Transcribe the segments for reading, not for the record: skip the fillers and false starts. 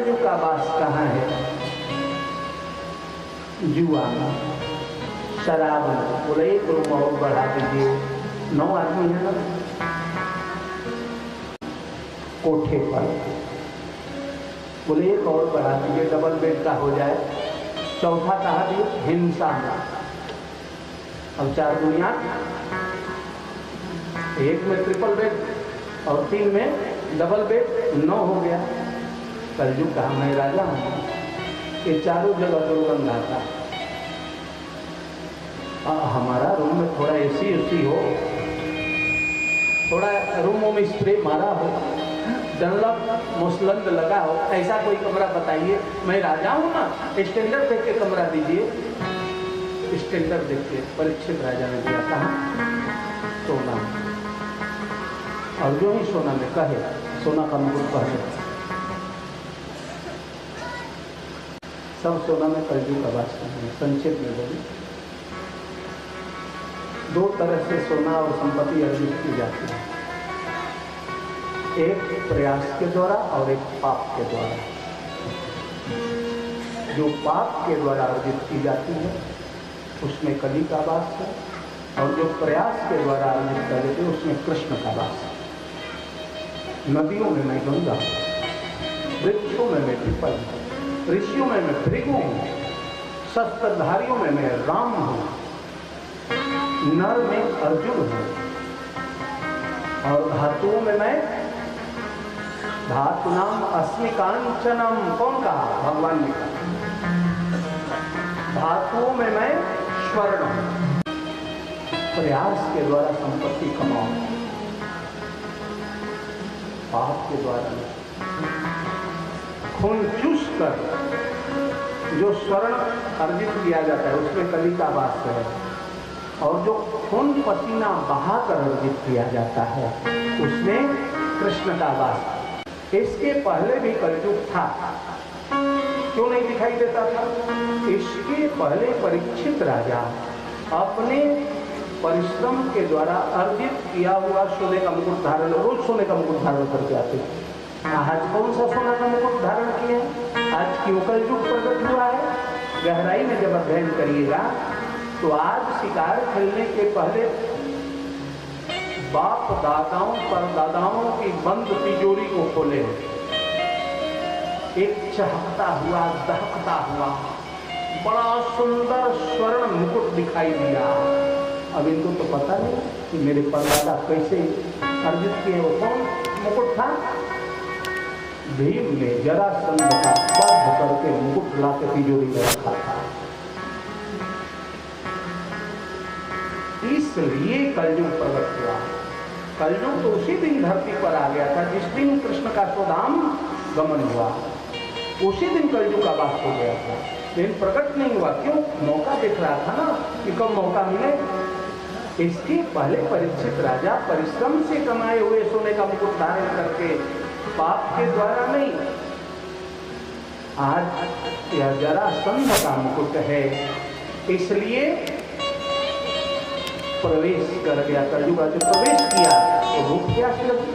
कलयुग का वास कहाँ है? जुआ, शराब। बोले एक रूम और बढ़ा दीजिए। 9 आदमी है ना कोठे पर, बोले एक और बढ़ा दीजिए, डबल बेड का हो जाए। चौथा कहा भी हिंसा। अब 4 दुनिया, एक में ट्रिपल बेड और 3 में डबल बेड, 9 हो गया। कलयुग कहा मैं राजा हूँ, ये चारों जगह दुर्गंध आता। हमारा रूम में थोड़ा एसी हो, थोड़ा रूमों में स्प्रे मारा हो, डनलप मुसलंद लगा हो, ऐसा कोई कमरा बताइए। मैं राजा हूँ ना, स्टैंडर्ड देख के कमरा दीजिए। स्टैंडर्ड देख के परीक्षित राजा ने दिया। कहाँ? सोना। और जो ही सोना में कहे, सोना का मुकुट पहने, सब सोना में कलयुग का वास नहीं है। संक्षेप में बोली, 2 तरह से सोना और संपत्ति अर्जित की जाती है, एक प्रयास के द्वारा और एक पाप के द्वारा। जो पाप के द्वारा अर्जित की जाती है उसमें कली का वास है, और जो प्रयास के द्वारा अर्जित कर लेते हैं उसमें कृष्ण का वास है। नदियों में मैं गंगा, वृक्षों में मैं पीपल, ऋषियों में मैं भृगु हूँ, शस्त्रधारियों में मैं राम हूँ, नर में अर्जुन हूँ, और धातुओं में मैं धातु नाम अस्मि कांचनम। कौन कहा? भगवान ने कहा। धातुओं में मैं स्वर्ण हूं। प्रयास के द्वारा संपत्ति कमाओ, पाप के द्वारा खून चूस कर जो स्वर्ण अर्जित किया जाता है उसमें कली का वास है, और जो खून पसीना बहाकर अर्जित किया जाता है उसमें कृष्ण का वास है। इसके पहले भी कलयुग था, क्यों नहीं दिखाई देता था? इसके पहले परीक्षित राजा अपने परिश्रम के द्वारा अर्जित किया हुआ सोने का मुकुट धारण, रोज सोने का मुकुट धारण करके आते थे। आज कौन सा सोना का मुकुट धारण किया? आज क्यों कलयुग प्रकट हुआ है? गहराई में जब अध्ययन करिएगा तो आज शिकार खेलने के पहले बाप दादाओं पर दादाओं की बंद तिजोरी को खोले, एक चहकता हुआ दहकता हुआ बड़ा सुंदर स्वर्ण मुकुट दिखाई दिया। अब इनको तो पता नहीं कि मेरे परदादा कैसे अर्जित किए। वो कौन मुकुट था? भीम ने जरासंध का बद्ध करके मुकुट ला के तिजोरी में रखा था। इसलिए कलयुग प्रकट हुआ। कलयुग तो उसी दिन धरती पर आ गया था जिस दिन कृष्ण का स्वधाम गमन हुआ, उसी दिन कलयुग का वास हो गया था। लेकिन प्रकट नहीं हुआ, क्यों? मौका देख रहा था ना कि कब मौका मिले। इसके पहले परीक्षित राजा परिश्रम से कमाए हुए सोने का मुकुट धारण करके, पाप के द्वारा नहीं। आज यह जरासंध का मुकुट है, इसलिए प्रवेश कर गया। कलयुग का जो प्रवेश किया तो भूख प्यास लगी,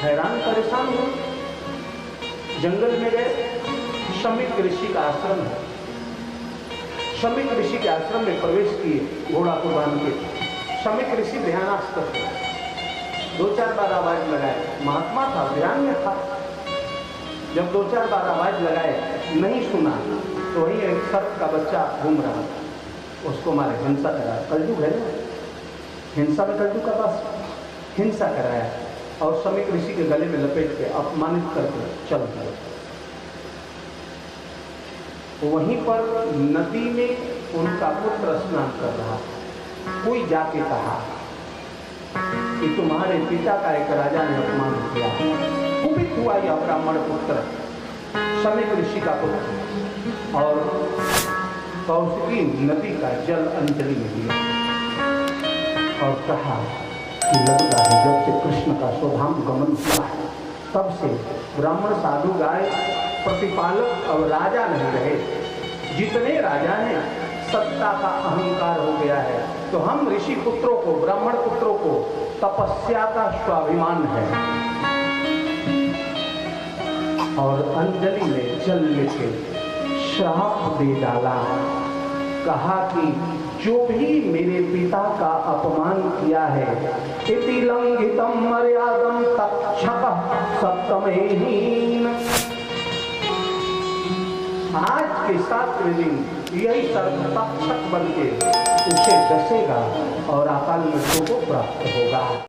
हैरान परेशान हुए। जंगल में गए, शमिक ऋषि का आश्रम है। शमिक ऋषि के आश्रम में प्रवेश किए घोड़ा को बांध के। शमिक ऋषि ध्यानास्थ थे, 2-4 बार आवाज लगाए। महात्मा था, ध्यान में था। जब 2-4 बार आवाज लगाए नहीं सुना तो वही एक सर्प का बच्चा घूम रहा था, उसको मारे, हिंसा करा। कलयुग है ना, हिंसा में कलयुग का पास हिंसा कराया और शमिक ऋषि के गले में लपेट के अपमानित करके चल गए। वहीं पर नदी में उनका पुत्र स्नान कर रहा। कोई जाके कहा कि तुम्हारे पिता का एक राजा ने अपमान किया। कुपित हुआ यह ब्राह्मण पुत्र, शमिक ऋषि का पुत्र, और कौशिकी नदी का जल अंजलि में दिया और कहा कि लगता है जब से कृष्ण का स्वधाम गमन हुआ है तब से ब्राह्मण साधु गाय प्रतिपालक अब राजा नहीं रहे। जितने राजा हैं सत्ता का अहंकार हो गया है, तो हम ऋषि पुत्रों को, ब्राह्मण पुत्रों को तपस्या का स्वाभिमान है। और अंजलि में जल लेके श्राप दे डाला। कहा कि जो भी मेरे पिता का अपमान किया है, इति लंघितम मर्यादम तक्षक सप्तमेहीन, आज के 7वें दिन यही सर्प तक्षक बन के उसे डसेगा और अकाल मृत्यु को प्राप्त होगा।